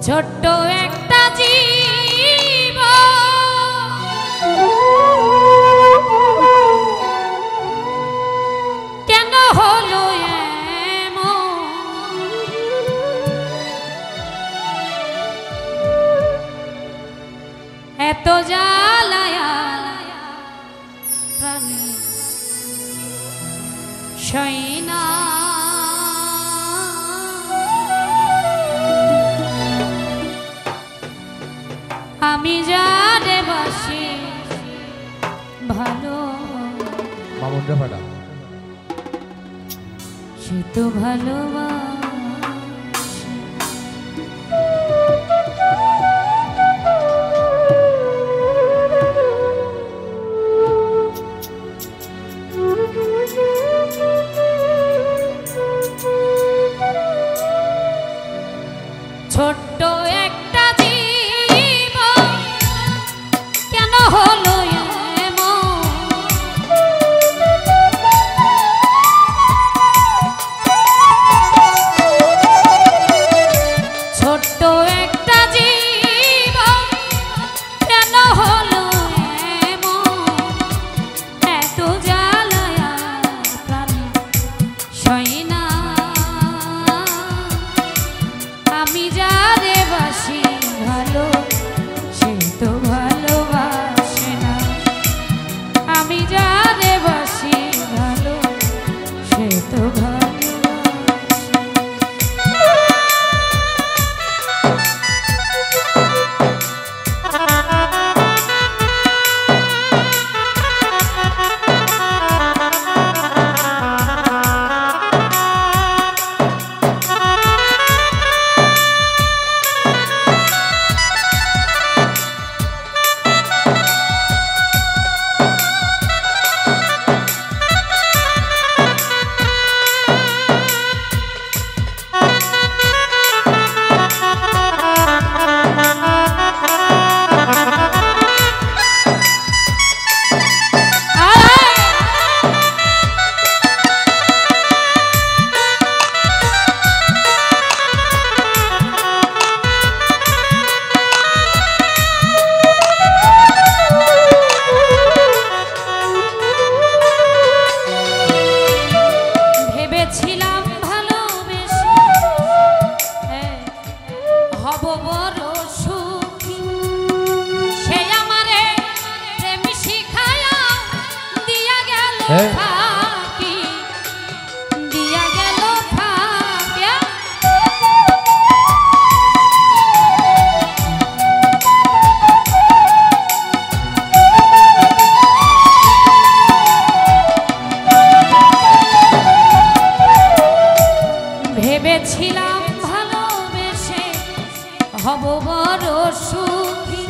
ছোট্ট একটা জীব কেন হলো এমন, এত জ্বালায়া প্রাণে সইনা। আমি যারে বাসি ভালো সে তো ভালোবাসে। ছোট্ট একটা জীব কেন হলো এমন, ছোট্ট একটা জীব কেন হলো এমন, এত জ্বালায়া প্রাণে সইনা। আমি যারে বাসি ভালো সে তো ভালোবাসে না, আমি যারে বাসি ভালো সে তো ভালোবাসে। ভেবেছিলাম ভালোবেসে হব বড় সুখী,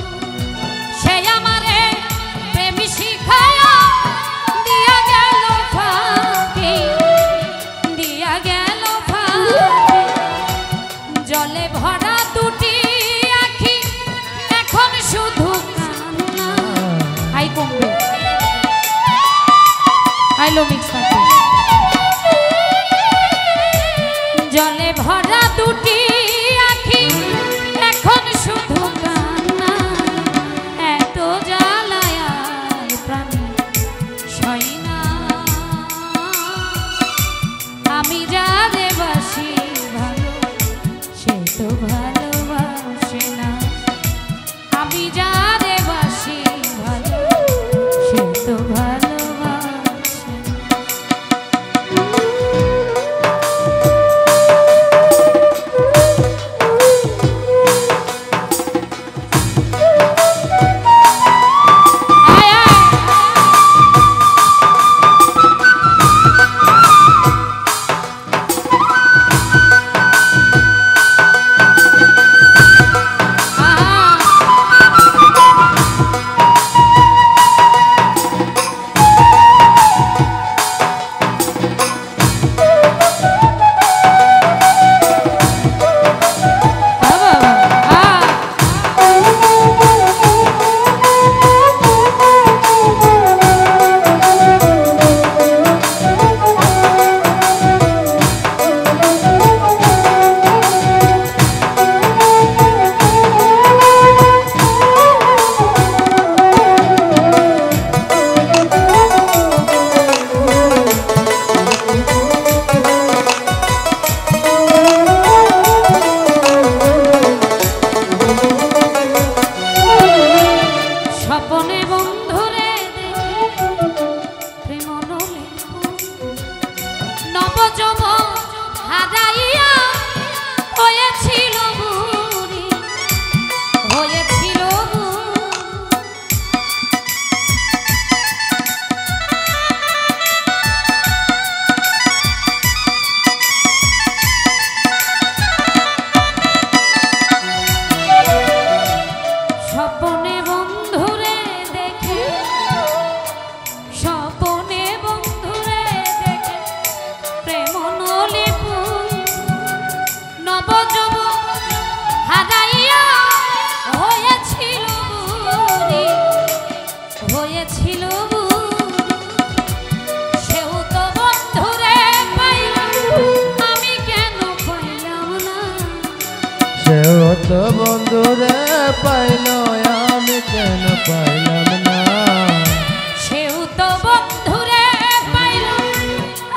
সে আমারে প্রেম শিখায়া দিয়া গেল ফাঁকি, দিয়া গেল ফাঁকি। জলে ভরা দুটি আখি এখন শুধু কান্না। আই কমবে আইলো মিক্স পার্টি। জলে ভরা দুটি আখি এখন শুধু কান্না, এত জ্বালায়া প্রাণে সইনা। আমি যারে বাসি ভালো সে তো ভালোবাসে না, আমি যারে বাসি ভালো সে তো ভালোবাসে। সেও তো বন্ধুরে পাইল আমি কেন পাইলাম না সেও তো বন্ধুরে পাইল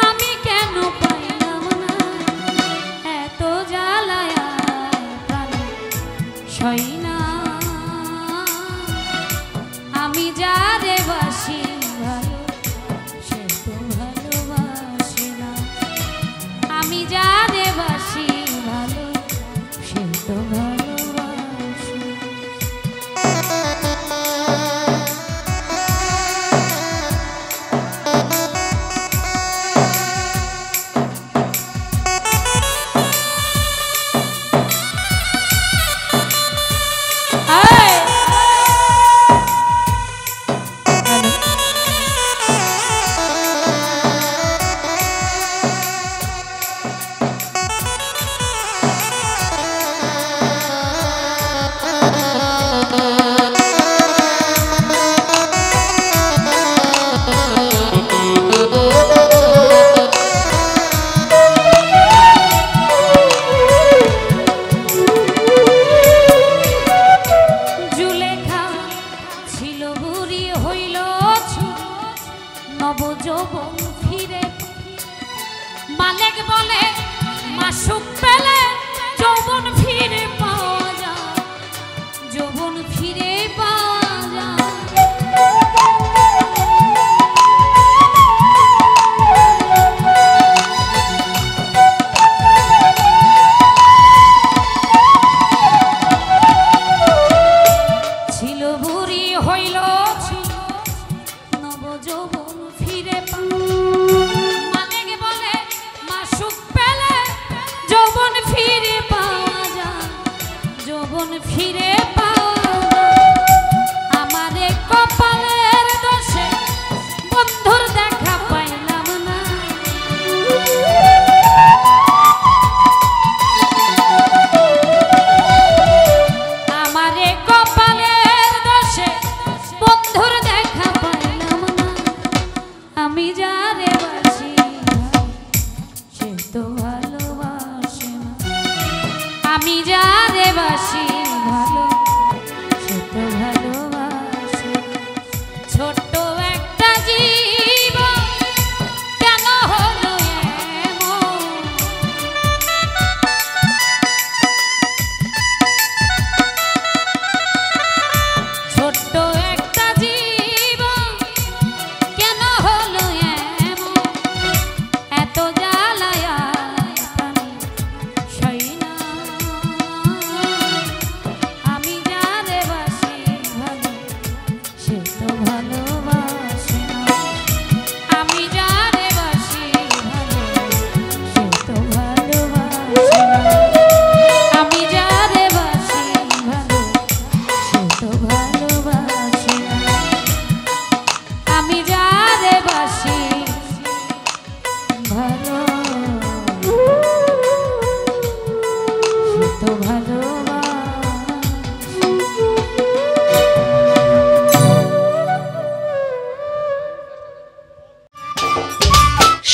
আমি কেন পাইলাম না এত জ্বালায় প্রাণ সই না আমি যারে বাসি ভালো সে তো ভালোবাসে না আমি যারে বাসি ভালো সে তো ভালোবাসে যৌবন ফিরে মালিক বলে মাসুক পেলে যৌবন ফিরে পাওয়া যায় যৌবন ফিরে পাওয়া যায় ছিল বুড়ি হইল নব যৌবন ফিরে মালিক বলে মাসুক পেলে যৌবন ফিরে পাওয়া যায় যৌবন ফিরে পাওয়া যায় আমারে কপালের দোষে বন্ধুর দেখা পাইলাম না আমারে কপালের দোষে বন্ধুর দেখা পাইলাম না আমি যারে বাসি সে তো ভালোবাসে না আমি যারে বাসি ভালো সে তো ভালোবাসে ছোট্ট একটা জীবন কেন হলো এমন ছোট্ট একটা জীবন কেন হলো এমন এত জ্বালায় প্রাণে সই না আমি যারে বাসি ভালো সে তো ভালোবাসে না আমি যারে বাসি ভালো সে তো ভালোবাসে না আমি যারে বাসি ভালো সে তো ভালোবাসে না আমি যারে বাসি ভালো সে তো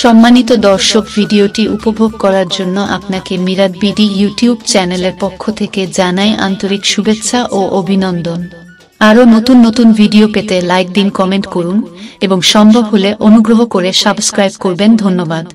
সম্মানিত দর্শক, ভিডিওটি উপভোগ করার জন্য আপনাকে মিরাত বিডি ইউটিউব চ্যানেলের পক্ষ থেকে জানাই আন্তরিক শুভেচ্ছা ও অভিনন্দন। আরও নতুন নতুন ভিডিও পেতে লাইক দিন, কমেন্ট করুন এবং সম্ভব হলে অনুগ্রহ করে সাবস্ক্রাইব করবেন। ধন্যবাদ।